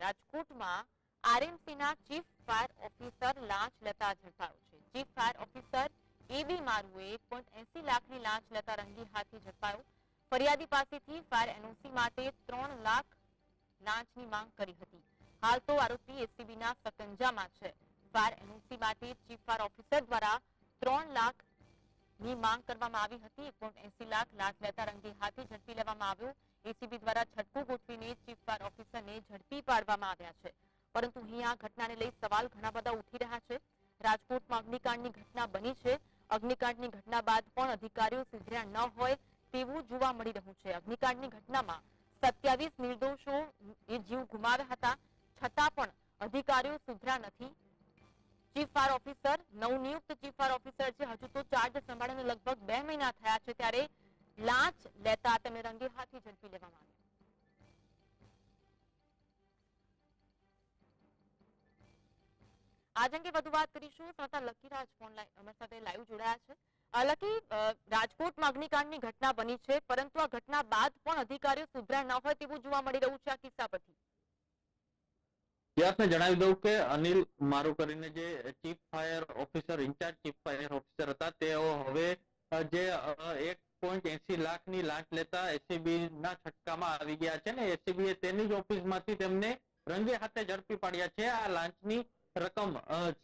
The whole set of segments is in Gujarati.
રાજકોટમાં આરએમસીના ચીફ ફાયર ઓફિસર લાંચ લેતા ઝડપાયો છે. ચીફ ફાયર ઓફિસર એબી મારુએ 1.80 લાખની લાંચ લેતા રંગે હાથે ઝડપાયો. ફરિયાદી પાસેથી ફાયર એનઓસી માટે 3 લાખ લાંચની માંગ કરી હતી. હાલ તો આરોપી એસીબીના સકંજામાં છે. ફાયર એનઓસી માટે ચીફ ફાયર ઓફિસર દ્વારા 3 લાખની માંગ કરવામાં આવી હતી. 1.80 લાખ લાંચ લેતા રંગે હાથે ઝડપી લેવામાં આવ્યો. એસીબી દ્વારા છટકું ગોઠવીને ચીફ ફાયર ઓફિસરને ઝડપી પાડવામાં આવ્યા છે. પરંતુ અહીં આ ઘટનાને લઈ સવાલ ઘણા બધા ઉઠી રહ્યા છે. રાજકોટમાં અગ્નિકાંડની ઘટના બની છે. અગ્નિકાંડની ઘટના બાદ પણ અધિકારીઓ સુધર્યા ન હોય તેવું જોવા મળી રહ્યું છે. અગ્નિકાંડની ઘટનામાં 27 નિર્દોષો એ જીવ ગુમાવ્યા હતા, છતાં પણ અધિકારીઓ સુધર્યા નથી. ચીફ ફાયર ઓફિસર નવનિયુક્ત ચીફ ફાયર ઓફિસર છે, હજુ તો ચાર્જ સંભાળીને લગભગ 2 મહિના થયા છે, ત્યારે લાંચ લેતા તેમને રંગે હાથે ઝડપી લેવામાં આવ્યા. આજ અંગે વધુ વાત કરીશું. સંવાદદાતા લકીરાજ ફોન અમારી સાથે લાઈવ જોડાયા છે. લકી, રાજકોટમાં અગ્નિકાંડની ઘટના બની છે, પરંતુ આ ઘટના બાદ પણ અધિકારીઓ સુધર્યા ન હોય તેવું જોવા મળી રહ્યું છે આ કિસ્સા પરથી. આપને જણાવી દઉં કે અનિલ મારુ કરીને જે chief fire officer incharge chief fire officer હતા, તેઓ હવે જે 1.80 લાખની લાંચ લેતા એસીબી ના છટકામાં આવી ગયા છે ને એસીબીએ તેની જ ઓફિસમાંથી તેમને રંગે હાથે ઝડપી પાડ્યા છે આ લાંચની રકમ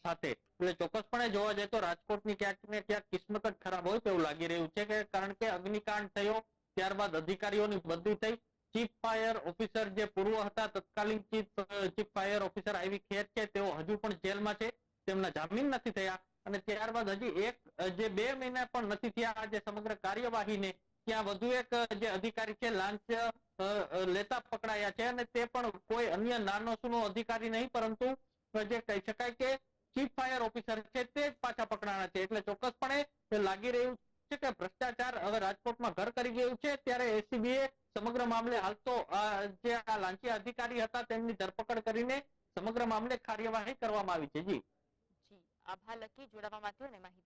સાથે. એટલે ચોક્કસપણે જોવા જાય તો રાજકોટની ક્યાંક ને ક્યાંક કિસ્મત જ ખરાબ હોય તેવું લાગી રહ્યું છે, કે કારણ કે અગ્નિકાંડ થયો ત્યારબાદ અધિકારીઓની બદલી થઈ. ચીફ ફાયર ઓફિસર જે પૂર્વ હતા તત્કાલીન ચીફ ફાયર ઓફિસર આવી ખેર છે, તેઓ હજુ પણ જેલમાં છે, તેમના જામીન નથી થયા. અને ત્યારબાદ હજી જે 2 મહિના પણ નથી થયા આ જે સમગ્ર કાર્યવાહીને, ત્યાં વધુ એક જે અધિકારી છે લાંચ લેતા પકડાયા છે, અને તે પણ કોઈ અન્ય નાનો સૂનો અધિકારી નહીં, પરંતુ જે કહી શકાય કે ચીફ ફાયર ઓફિસર છે તે જ પાછા પકડાણા છે. એટલે ચોક્કસપણે લાગી રહ્યું છે કે ભ્રષ્ટાચાર હવે રાજકોટમાં ઘર કરી ગયું છે. ત્યારે એસીબીએ સમગ્ર મામલે હાલ તો જે આ લાંચી અધિકારી હતા તેમની ધરપકડ કરીને સમગ્ર મામલે કાર્યવાહી કરવામાં આવી છે. જી આભાર લકી જોડાવા માટે અને માહિતી